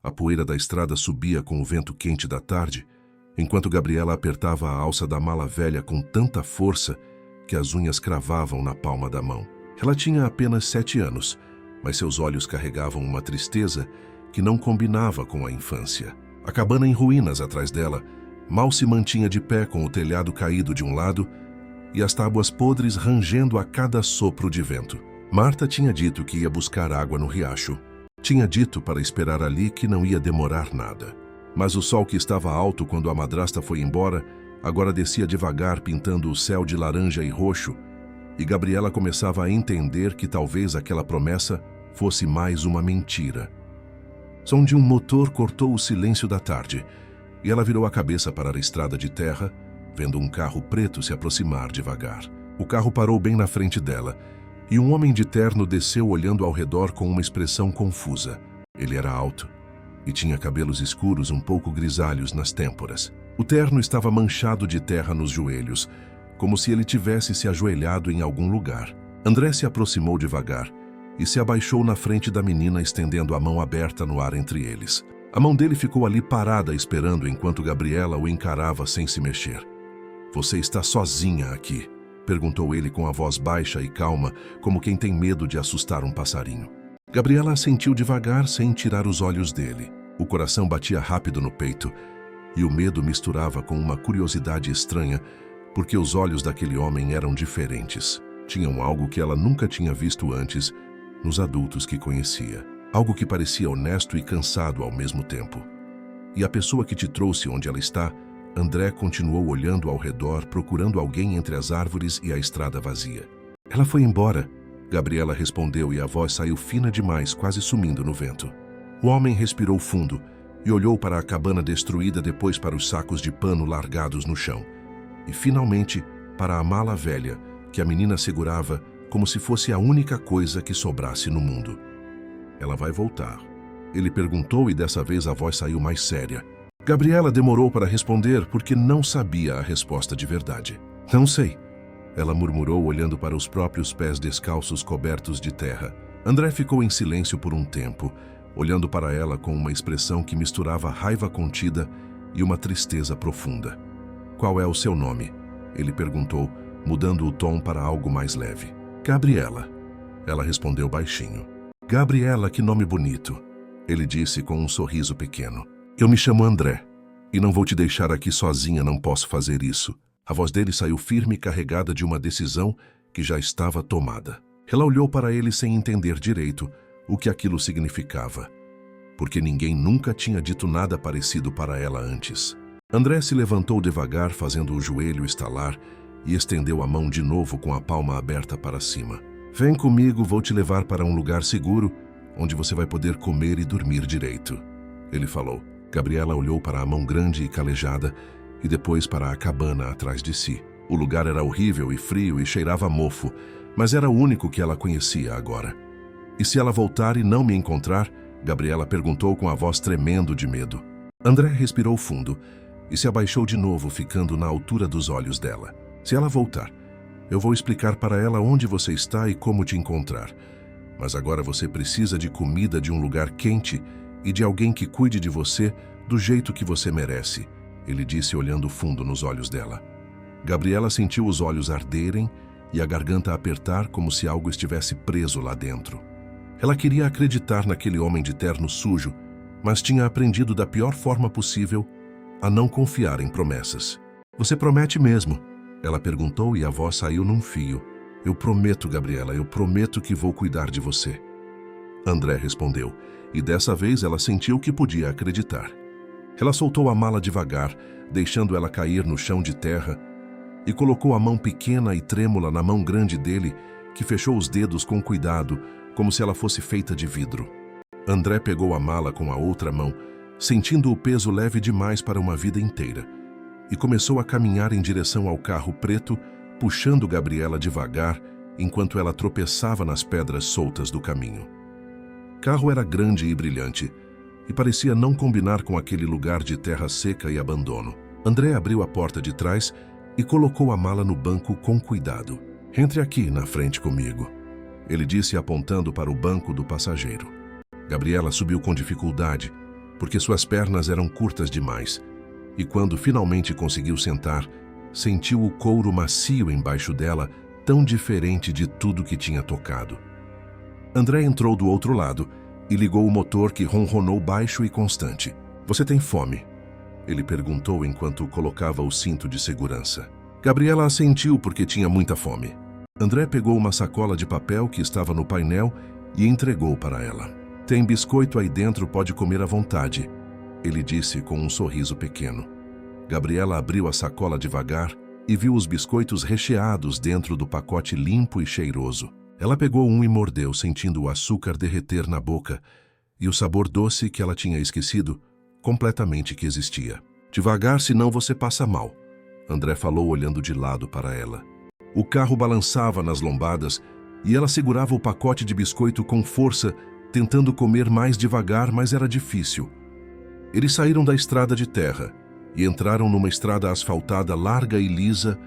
A poeira da estrada subia com o vento quente da tarde, enquanto Gabriela apertava a alça da mala velha com tanta força que as unhas cravavam na palma da mão. Ela tinha apenas 7 anos, mas seus olhos carregavam uma tristeza que não combinava com a infância. A cabana em ruínas atrás dela mal se mantinha de pé, com o telhado caído de um lado e as tábuas podres rangendo a cada sopro de vento. Marta tinha dito que ia buscar água no riacho. Tinha dito para esperar ali que não ia demorar nada. Mas o sol, que estava alto quando a madrasta foi embora, agora descia devagar, pintando o céu de laranja e roxo, e Gabriela começava a entender que talvez aquela promessa fosse mais uma mentira. Som de um motor cortou o silêncio da tarde, e ela virou a cabeça para a estrada de terra, vendo um carro preto se aproximar devagar. O carro parou bem na frente dela, e um homem de terno desceu, olhando ao redor com uma expressão confusa. Ele era alto e tinha cabelos escuros um pouco grisalhos nas têmporas. O terno estava manchado de terra nos joelhos, como se ele tivesse se ajoelhado em algum lugar. André se aproximou devagar e se abaixou na frente da menina, estendendo a mão aberta no ar entre eles. A mão dele ficou ali parada, esperando, enquanto Gabriela o encarava sem se mexer. "Você está sozinha aqui?", perguntou ele com a voz baixa e calma, como quem tem medo de assustar um passarinho. Gabriela assentiu devagar, sem tirar os olhos dele. O coração batia rápido no peito, e o medo misturava com uma curiosidade estranha, porque os olhos daquele homem eram diferentes. Tinham algo que ela nunca tinha visto antes nos adultos que conhecia. Algo que parecia honesto e cansado ao mesmo tempo. "E a pessoa que te trouxe onde ela está?", André continuou olhando ao redor, procurando alguém entre as árvores e a estrada vazia. "Ela foi embora", Gabriela respondeu, e a voz saiu fina demais, quase sumindo no vento. O homem respirou fundo e olhou para a cabana destruída, depois para os sacos de pano largados no chão, e finalmente para a mala velha que a menina segurava como se fosse a única coisa que sobrasse no mundo. "Ela vai voltar?", ele perguntou, e dessa vez a voz saiu mais séria. Gabriela demorou para responder, porque não sabia a resposta de verdade. "Não sei", ela murmurou, olhando para os próprios pés descalços cobertos de terra. André ficou em silêncio por um tempo, olhando para ela com uma expressão que misturava raiva contida e uma tristeza profunda. "Qual é o seu nome?", ele perguntou, mudando o tom para algo mais leve. "Gabriela", ela respondeu baixinho. "Gabriela, que nome bonito", ele disse com um sorriso pequeno. "Eu me chamo André, e não vou te deixar aqui sozinha, não posso fazer isso." A voz dele saiu firme, carregada de uma decisão que já estava tomada. Ela olhou para ele sem entender direito o que aquilo significava, porque ninguém nunca tinha dito nada parecido para ela antes. André se levantou devagar, fazendo o joelho estalar, e estendeu a mão de novo com a palma aberta para cima. "Vem comigo, vou te levar para um lugar seguro, onde você vai poder comer e dormir direito", ele falou. Gabriela olhou para a mão grande e calejada e depois para a cabana atrás de si. O lugar era horrível e frio e cheirava a mofo, mas era o único que ela conhecia agora. "E se ela voltar e não me encontrar?", Gabriela perguntou com a voz tremendo de medo. André respirou fundo e se abaixou de novo, ficando na altura dos olhos dela. "Se ela voltar, eu vou explicar para ela onde você está e como te encontrar. Mas agora você precisa de comida, de um lugar quente e de alguém que cuide de você do jeito que você merece", ele disse, olhando fundo nos olhos dela. Gabriela sentiu os olhos arderem e a garganta apertar, como se algo estivesse preso lá dentro. Ela queria acreditar naquele homem de terno sujo, mas tinha aprendido da pior forma possível a não confiar em promessas. "Você promete mesmo?", ela perguntou, e a voz saiu num fio. "Eu prometo, Gabriela, eu prometo que vou cuidar de você", André respondeu, e dessa vez ela sentiu que podia acreditar. Ela soltou a mala devagar, deixando ela cair no chão de terra, e colocou a mão pequena e trêmula na mão grande dele, que fechou os dedos com cuidado, como se ela fosse feita de vidro. André pegou a mala com a outra mão, sentindo o peso leve demais para uma vida inteira, e começou a caminhar em direção ao carro preto, puxando Gabriela devagar, enquanto ela tropeçava nas pedras soltas do caminho. O carro era grande e brilhante, e parecia não combinar com aquele lugar de terra seca e abandono. André abriu a porta de trás e colocou a mala no banco com cuidado. "Entre aqui, na frente comigo", ele disse, apontando para o banco do passageiro. Gabriela subiu com dificuldade, porque suas pernas eram curtas demais, e quando finalmente conseguiu sentar, sentiu o couro macio embaixo dela, tão diferente de tudo que tinha tocado. André entrou do outro lado e ligou o motor, que ronronou baixo e constante. "Você tem fome?" ele perguntou enquanto colocava o cinto de segurança. Gabriela assentiu porque tinha muita fome. André pegou uma sacola de papel que estava no painel e entregou para ela. "Tem biscoito aí dentro, pode comer à vontade", ele disse com um sorriso pequeno. Gabriela abriu a sacola devagar e viu os biscoitos recheados dentro do pacote limpo e cheiroso. Ela pegou um e mordeu, sentindo o açúcar derreter na boca e o sabor doce que ela tinha esquecido completamente que existia. "Devagar, senão você passa mal", André falou olhando de lado para ela. O carro balançava nas lombadas e ela segurava o pacote de biscoito com força, tentando comer mais devagar, mas era difícil. Eles saíram da estrada de terra e entraram numa estrada asfaltada larga e lisa,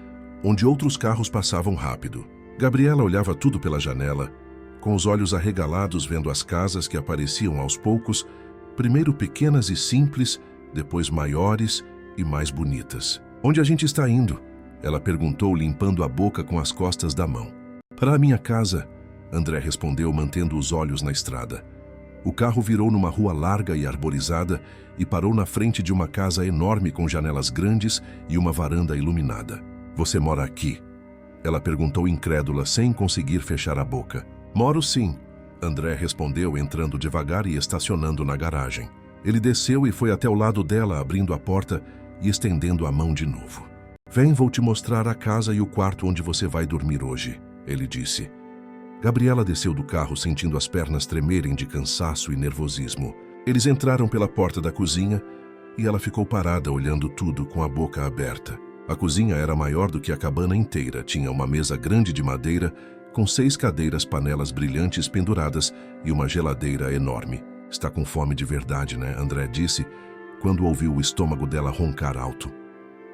onde outros carros passavam rápido. Gabriela olhava tudo pela janela, com os olhos arregalados vendo as casas que apareciam aos poucos, primeiro pequenas e simples, depois maiores e mais bonitas. "Onde a gente está indo?" ela perguntou, limpando a boca com as costas da mão. "Para a minha casa", André respondeu, mantendo os olhos na estrada. O carro virou numa rua larga e arborizada e parou na frente de uma casa enorme com janelas grandes e uma varanda iluminada. "Você mora aqui?" ela perguntou incrédula, sem conseguir fechar a boca. "Moro sim", André respondeu, entrando devagar e estacionando na garagem. Ele desceu e foi até o lado dela, abrindo a porta e estendendo a mão de novo. "Vem, vou te mostrar a casa e o quarto onde você vai dormir hoje", ele disse. Gabriela desceu do carro, sentindo as pernas tremerem de cansaço e nervosismo. Eles entraram pela porta da cozinha e ela ficou parada olhando tudo com a boca aberta. A cozinha era maior do que a cabana inteira, tinha uma mesa grande de madeira, com 6 cadeiras, panelas brilhantes penduradas e uma geladeira enorme. "Está com fome de verdade, né?", André disse, quando ouviu o estômago dela roncar alto.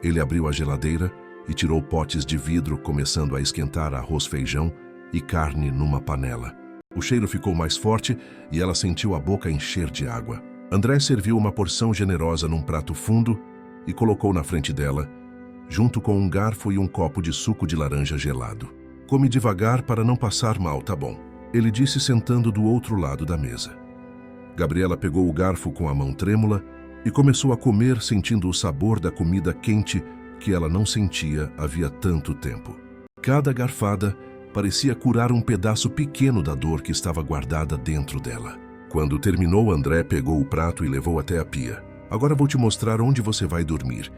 Ele abriu a geladeira e tirou potes de vidro, começando a esquentar arroz, feijão e carne numa panela. O cheiro ficou mais forte e ela sentiu a boca encher de água. André serviu uma porção generosa num prato fundo e colocou na frente dela, junto com um garfo e um copo de suco de laranja gelado. "Come devagar para não passar mal, tá bom?", ele disse, sentando do outro lado da mesa. Gabriela pegou o garfo com a mão trêmula e começou a comer, sentindo o sabor da comida quente que ela não sentia havia tanto tempo. Cada garfada parecia curar um pedaço pequeno da dor que estava guardada dentro dela. Quando terminou, André pegou o prato e levou até a pia. "Agora vou te mostrar onde você vai dormir.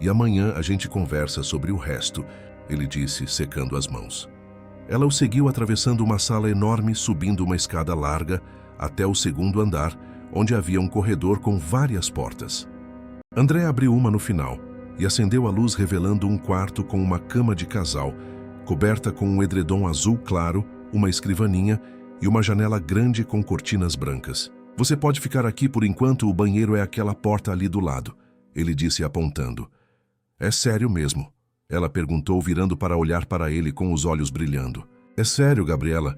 E amanhã a gente conversa sobre o resto", ele disse, secando as mãos. Ela o seguiu atravessando uma sala enorme, subindo uma escada larga até o 2º andar, onde havia um corredor com várias portas. André abriu uma no final e acendeu a luz, revelando um quarto com uma cama de casal, coberta com um edredom azul claro, uma escrivaninha e uma janela grande com cortinas brancas. "Você pode ficar aqui por enquanto, o banheiro é aquela porta ali do lado", ele disse, apontando. "É sério mesmo?", ela perguntou, virando para olhar para ele com os olhos brilhando. "É sério, Gabriela.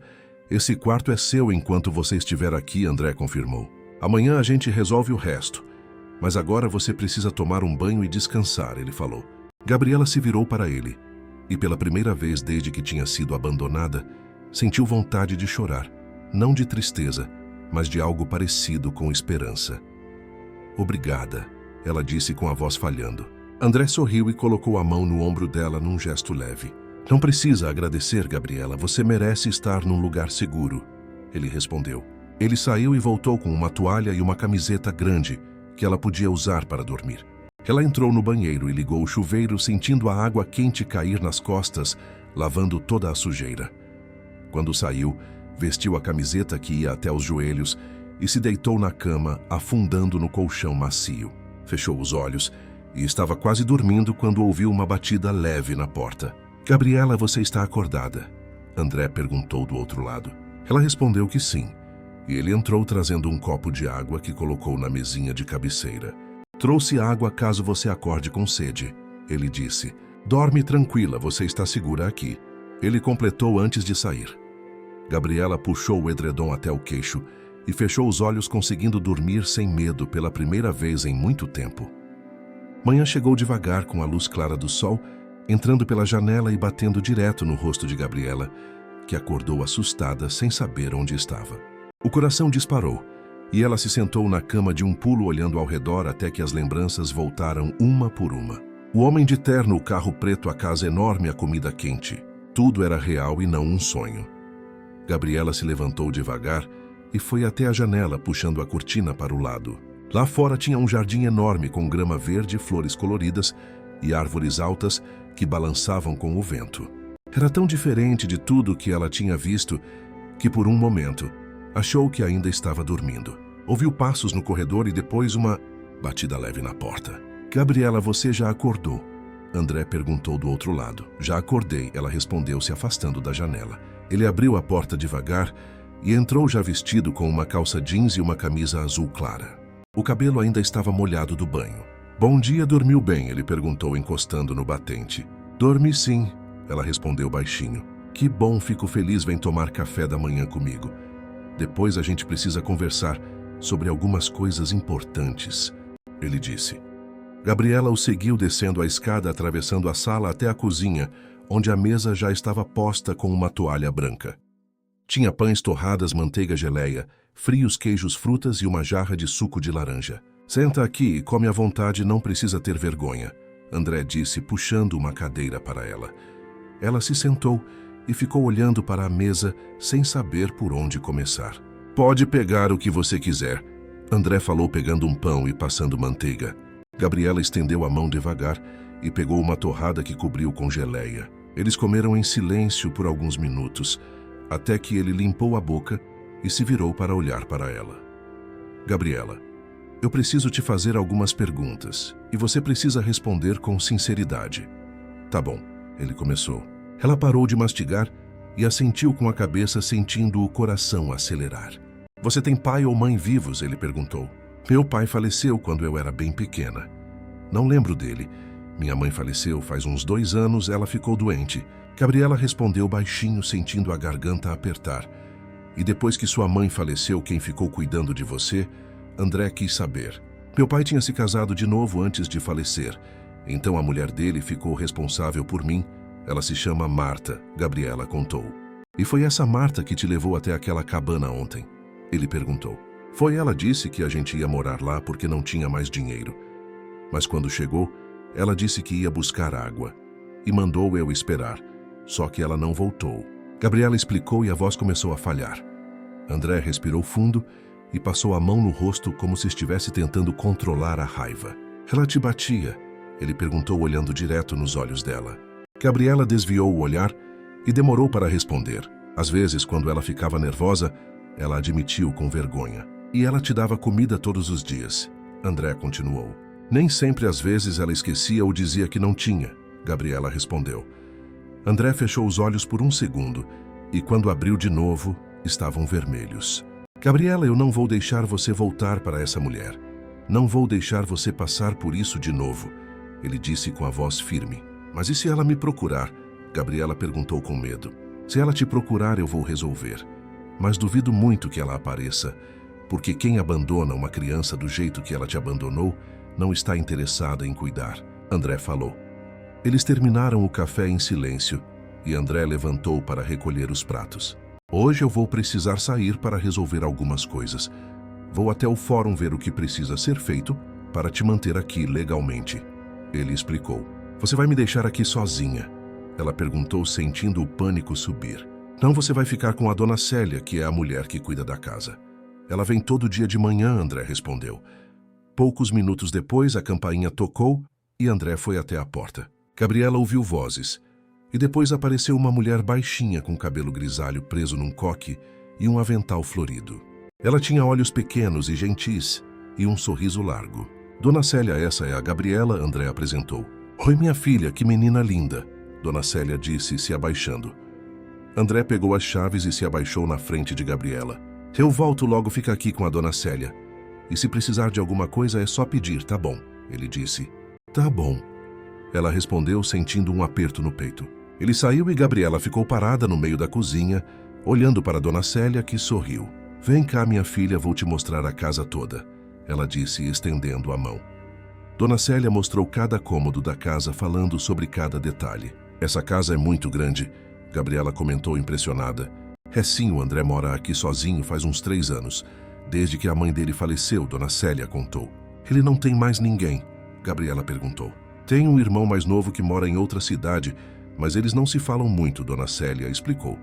Esse quarto é seu enquanto você estiver aqui", André confirmou. "Amanhã a gente resolve o resto. Mas agora você precisa tomar um banho e descansar", ele falou. Gabriela se virou para ele e, pela primeira vez desde que tinha sido abandonada, sentiu vontade de chorar, não de tristeza, mas de algo parecido com esperança. "Obrigada", ela disse com a voz falhando. André sorriu e colocou a mão no ombro dela num gesto leve. "Não precisa agradecer, Gabriela, você merece estar num lugar seguro", ele respondeu. Ele saiu e voltou com uma toalha e uma camiseta grande que ela podia usar para dormir. Ela entrou no banheiro e ligou o chuveiro, sentindo a água quente cair nas costas, lavando toda a sujeira. Quando saiu, vestiu a camiseta que ia até os joelhos e se deitou na cama, afundando no colchão macio. Fechou os olhos e estava quase dormindo quando ouviu uma batida leve na porta. "Gabriela, você está acordada?", André perguntou do outro lado. Ela respondeu que sim, e ele entrou trazendo um copo de água que colocou na mesinha de cabeceira. "Trouxe água caso você acorde com sede", ele disse. "Dorme tranquila, você está segura aqui", ele completou antes de sair. Gabriela puxou o edredom até o queixo e fechou os olhos, conseguindo dormir sem medo pela primeira vez em muito tempo. Manhã chegou devagar com a luz clara do sol, entrando pela janela e batendo direto no rosto de Gabriela, que acordou assustada sem saber onde estava. O coração disparou e ela se sentou na cama de um pulo, olhando ao redor até que as lembranças voltaram uma por uma. O homem de terno, o carro preto, a casa enorme, a comida quente. Tudo era real e não um sonho. Gabriela se levantou devagar e foi até a janela, puxando a cortina para o lado. Lá fora tinha um jardim enorme com grama verde, flores coloridas e árvores altas que balançavam com o vento. Era tão diferente de tudo que ela tinha visto que, por um momento, achou que ainda estava dormindo. Ouviu passos no corredor e depois uma batida leve na porta. "Gabriela, você já acordou?" André perguntou do outro lado. "Já acordei", ela respondeu, se afastando da janela. Ele abriu a porta devagar e entrou já vestido com uma calça jeans e uma camisa azul clara. O cabelo ainda estava molhado do banho. "Bom dia, dormiu bem?" ele perguntou, encostando no batente. "Dormi sim", ela respondeu baixinho. "Que bom, fico feliz, vem tomar café da manhã comigo. Depois a gente precisa conversar sobre algumas coisas importantes", ele disse. Gabriela o seguiu descendo a escada, atravessando a sala até a cozinha, onde a mesa já estava posta com uma toalha branca. Tinha pães, torradas, manteiga, geleia, frios, queijos, frutas e uma jarra de suco de laranja. "Senta aqui e come à vontade, não precisa ter vergonha", André disse, puxando uma cadeira para ela. Ela se sentou e ficou olhando para a mesa sem saber por onde começar. "Pode pegar o que você quiser", André falou, pegando um pão e passando manteiga. Gabriela estendeu a mão devagar e pegou uma torrada que cobriu com geleia. Eles comeram em silêncio por alguns minutos, até que ele limpou a boca e se virou para olhar para ela. "Gabriela, eu preciso te fazer algumas perguntas e você precisa responder com sinceridade." "Tá bom", ele começou. Ela parou de mastigar e assentiu com a cabeça, sentindo o coração acelerar. "Você tem pai ou mãe vivos?" ele perguntou. "Meu pai faleceu quando eu era bem pequena. Não lembro dele. Minha mãe faleceu faz uns 2 anos, ela ficou doente." Gabriela respondeu baixinho, sentindo a garganta apertar. "E depois que sua mãe faleceu, quem ficou cuidando de você?" André quis saber. "Meu pai tinha se casado de novo antes de falecer. Então a mulher dele ficou responsável por mim. Ela se chama Marta", Gabriela contou. "E foi essa Marta que te levou até aquela cabana ontem?" ele perguntou. "Foi, ela disse que a gente ia morar lá porque não tinha mais dinheiro. Mas quando chegou, ela disse que ia buscar água e mandou eu esperar. Só que ela não voltou." Gabriela explicou e a voz começou a falhar. André respirou fundo e passou a mão no rosto como se estivesse tentando controlar a raiva. "Ela te batia?" ele perguntou, olhando direto nos olhos dela. Gabriela desviou o olhar e demorou para responder. Às vezes, quando ela ficava nervosa, ela admitiu com vergonha. "E ela te dava comida todos os dias?" André continuou. "Nem sempre, às vezes ela esquecia ou dizia que não tinha", Gabriela respondeu. André fechou os olhos por um segundo e, quando abriu de novo, estavam vermelhos. "Gabriela, eu não vou deixar você voltar para essa mulher. Não vou deixar você passar por isso de novo", ele disse com a voz firme. "Mas e se ela me procurar?" Gabriela perguntou com medo. "Se ela te procurar, eu vou resolver. Mas duvido muito que ela apareça, porque quem abandona uma criança do jeito que ela te abandonou não está interessada em cuidar", André falou. Eles terminaram o café em silêncio e André levantou para recolher os pratos. "Hoje eu vou precisar sair para resolver algumas coisas. Vou até o fórum ver o que precisa ser feito para te manter aqui legalmente", ele explicou. "Você vai me deixar aqui sozinha?" ela perguntou, sentindo o pânico subir. "Não, você vai ficar com a dona Célia, que é a mulher que cuida da casa. Ela vem todo dia de manhã", André respondeu. Poucos minutos depois, a campainha tocou e André foi até a porta. Gabriela ouviu vozes e depois apareceu uma mulher baixinha com cabelo grisalho preso num coque e um avental florido. Ela tinha olhos pequenos e gentis e um sorriso largo. "Dona Célia, essa é a Gabriela", André apresentou. "Oi, minha filha, que menina linda", Dona Célia disse, se abaixando. André pegou as chaves e se abaixou na frente de Gabriela. "Eu volto logo, fica aqui com a Dona Célia. E se precisar de alguma coisa é só pedir, tá bom?", ele disse. "Tá bom", ela respondeu, sentindo um aperto no peito. Ele saiu e Gabriela ficou parada no meio da cozinha, olhando para Dona Célia, que sorriu. Vem cá, minha filha, vou te mostrar a casa toda, ela disse, estendendo a mão. Dona Célia mostrou cada cômodo da casa, falando sobre cada detalhe. Essa casa é muito grande, Gabriela comentou impressionada. É sim, o André mora aqui sozinho faz uns 3 anos. Desde que a mãe dele faleceu, Dona Célia contou. Ele não tem mais ninguém? Gabriela perguntou. Tem um irmão mais novo que mora em outra cidade, mas eles não se falam muito, Dona Célia explicou.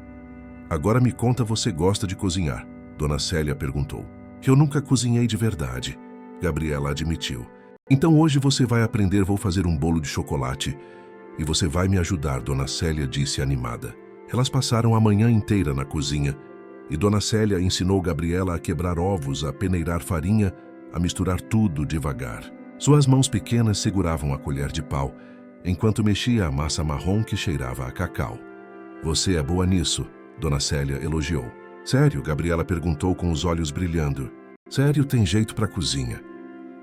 Agora me conta, você gosta de cozinhar? Dona Célia perguntou. Eu nunca cozinhei de verdade, Gabriela admitiu. Então hoje você vai aprender, vou fazer um bolo de chocolate. E você vai me ajudar, Dona Célia disse animada. Elas passaram a manhã inteira na cozinha e Dona Célia ensinou Gabriela a quebrar ovos, a peneirar farinha, a misturar tudo devagar. Suas mãos pequenas seguravam a colher de pau, enquanto mexia a massa marrom que cheirava a cacau. Você é boa nisso, Dona Célia elogiou. Sério? Gabriela perguntou com os olhos brilhando. Sério, tem jeito para cozinha.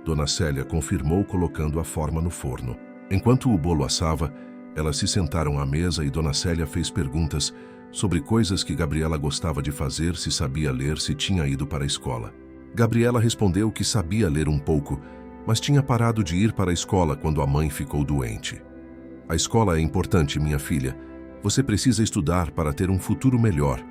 Dona Célia confirmou, colocando a forma no forno. Enquanto o bolo assava, elas se sentaram à mesa e Dona Célia fez perguntas sobre coisas que Gabriela gostava de fazer, se sabia ler, se tinha ido para a escola. Gabriela respondeu que sabia ler um pouco, mas tinha parado de ir para a escola quando a mãe ficou doente. A escola é importante, minha filha. Você precisa estudar para ter um futuro melhor.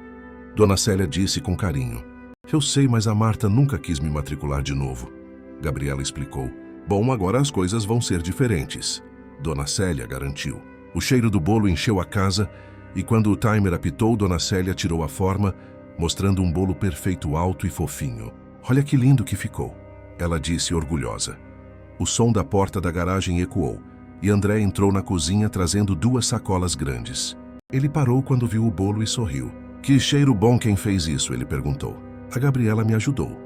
Dona Célia disse com carinho. Eu sei, mas a Marta nunca quis me matricular de novo. Gabriela explicou. Bom, agora as coisas vão ser diferentes, Dona Célia garantiu. O cheiro do bolo encheu a casa e quando o timer apitou, Dona Célia tirou a forma, mostrando um bolo perfeito, alto e fofinho. Olha que lindo que ficou, ela disse orgulhosa. O som da porta da garagem ecoou e André entrou na cozinha trazendo 2 sacolas grandes. Ele parou quando viu o bolo e sorriu. Que cheiro bom, quem fez isso? Ele perguntou. A Gabriela me ajudou,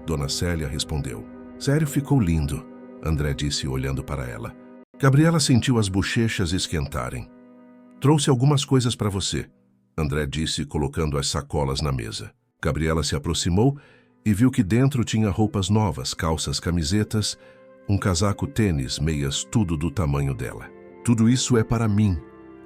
Dona Célia respondeu. Sério, ficou lindo, André disse olhando para ela. Gabriela sentiu as bochechas esquentarem. Trouxe algumas coisas para você, André disse colocando as sacolas na mesa. Gabriela se aproximou e viu que dentro tinha roupas novas, calças, camisetas, um casaco, tênis, meias, tudo do tamanho dela. Tudo isso é para mim,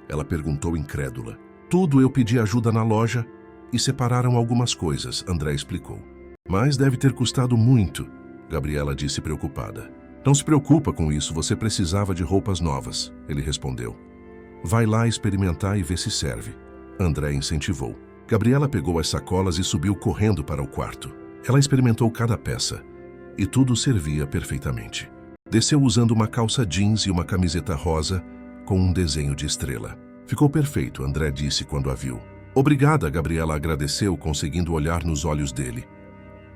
ela perguntou incrédula. Tudo, eu pedi ajuda na loja e separaram algumas coisas, André explicou. Mas deve ter custado muito, Gabriela disse preocupada. Não se preocupa com isso, você precisava de roupas novas, ele respondeu. Vai lá experimentar e ver se serve, André incentivou. Gabriela pegou as sacolas e subiu correndo para o quarto. Ela experimentou cada peça e tudo servia perfeitamente. Desceu usando uma calça jeans e uma camiseta rosa com um desenho de estrela. Ficou perfeito, André disse quando a viu. Obrigada, Gabriela agradeceu, conseguindo olhar nos olhos dele.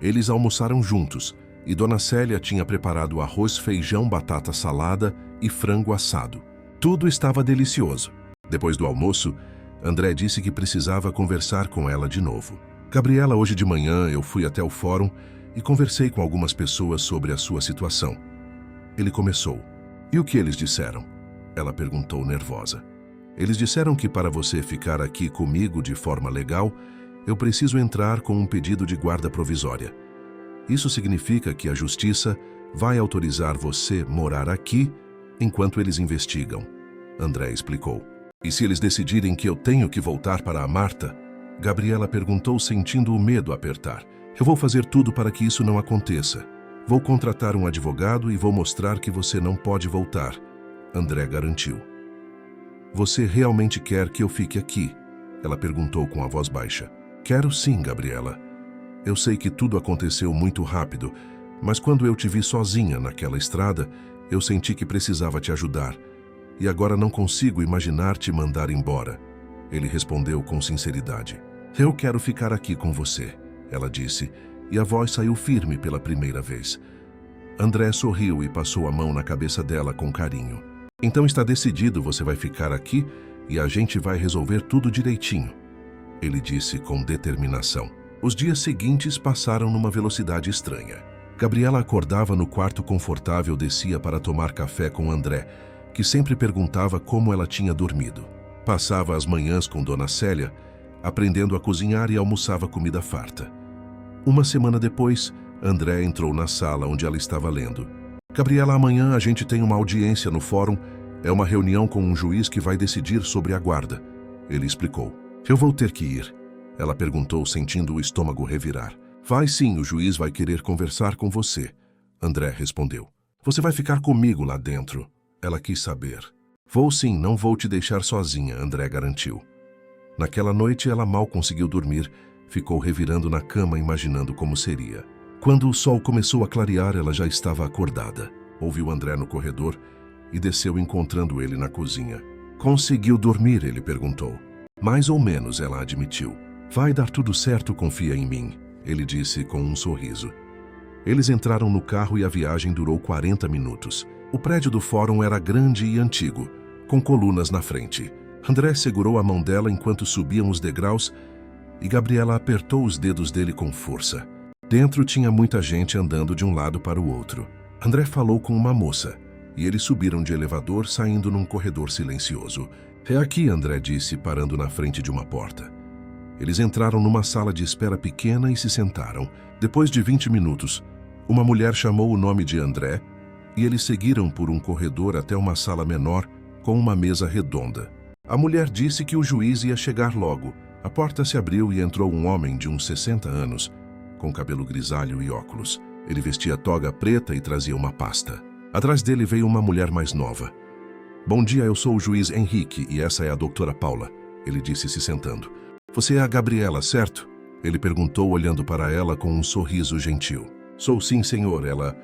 Eles almoçaram juntos e Dona Célia tinha preparado arroz, feijão, batata salada e frango assado. Tudo estava delicioso. Depois do almoço, André disse que precisava conversar com ela de novo. Gabriela, hoje de manhã eu fui até o fórum e conversei com algumas pessoas sobre a sua situação. Ele começou. E o que eles disseram? Ela perguntou nervosa. Eles disseram que para você ficar aqui comigo de forma legal, eu preciso entrar com um pedido de guarda provisória. Isso significa que a justiça vai autorizar você morar aqui enquanto eles investigam, André explicou. E se eles decidirem que eu tenho que voltar para a Marta? Gabriela perguntou, sentindo o medo apertar. Eu vou fazer tudo para que isso não aconteça. Vou contratar um advogado e vou mostrar que você não pode voltar, André garantiu. Você realmente quer que eu fique aqui? Ela perguntou com a voz baixa. Quero sim, Gabriela. Eu sei que tudo aconteceu muito rápido, mas quando eu te vi sozinha naquela estrada, eu senti que precisava te ajudar. E agora não consigo imaginar te mandar embora. Ele respondeu com sinceridade. Eu quero ficar aqui com você, ela disse, e a voz saiu firme pela primeira vez. André sorriu e passou a mão na cabeça dela com carinho. Então está decidido, você vai ficar aqui e a gente vai resolver tudo direitinho, ele disse com determinação. Os dias seguintes passaram numa velocidade estranha. Gabriela acordava no quarto confortável, descia para tomar café com André, que sempre perguntava como ela tinha dormido. Passava as manhãs com Dona Célia, aprendendo a cozinhar e almoçava comida farta. Uma semana depois, André entrou na sala onde ela estava lendo. Gabriela, amanhã a gente tem uma audiência no fórum. É uma reunião com um juiz que vai decidir sobre a guarda, ele explicou. Eu vou ter que ir, ela perguntou, sentindo o estômago revirar. Vai sim, o juiz vai querer conversar com você, André respondeu. Você vai ficar comigo lá dentro. Ela quis saber. Vou sim, não vou te deixar sozinha, André garantiu. Naquela noite ela mal conseguiu dormir, ficou revirando na cama imaginando como seria. Quando o sol começou a clarear, ela já estava acordada. Ouviu André no corredor e desceu encontrando ele na cozinha. Conseguiu dormir? Ele perguntou. Mais ou menos, ela admitiu. Vai dar tudo certo, confia em mim, ele disse com um sorriso. Eles entraram no carro e a viagem durou 40 minutos. O prédio do fórum era grande e antigo, com colunas na frente. André segurou a mão dela enquanto subiam os degraus e Gabriela apertou os dedos dele com força. Dentro tinha muita gente andando de um lado para o outro. André falou com uma moça e eles subiram de elevador, saindo num corredor silencioso. É aqui, André disse, parando na frente de uma porta. Eles entraram numa sala de espera pequena e se sentaram. Depois de 20 minutos, uma mulher chamou o nome de André e eles seguiram por um corredor até uma sala menor com uma mesa redonda. A mulher disse que o juiz ia chegar logo. A porta se abriu e entrou um homem de uns 60 anos, com cabelo grisalho e óculos. Ele vestia toga preta e trazia uma pasta. Atrás dele veio uma mulher mais nova. Bom dia, eu sou o juiz Henrique e essa é a doutora Paula, ele disse se sentando. Você é a Gabriela, certo? Ele perguntou olhando para ela com um sorriso gentil. Sou sim, senhor, ela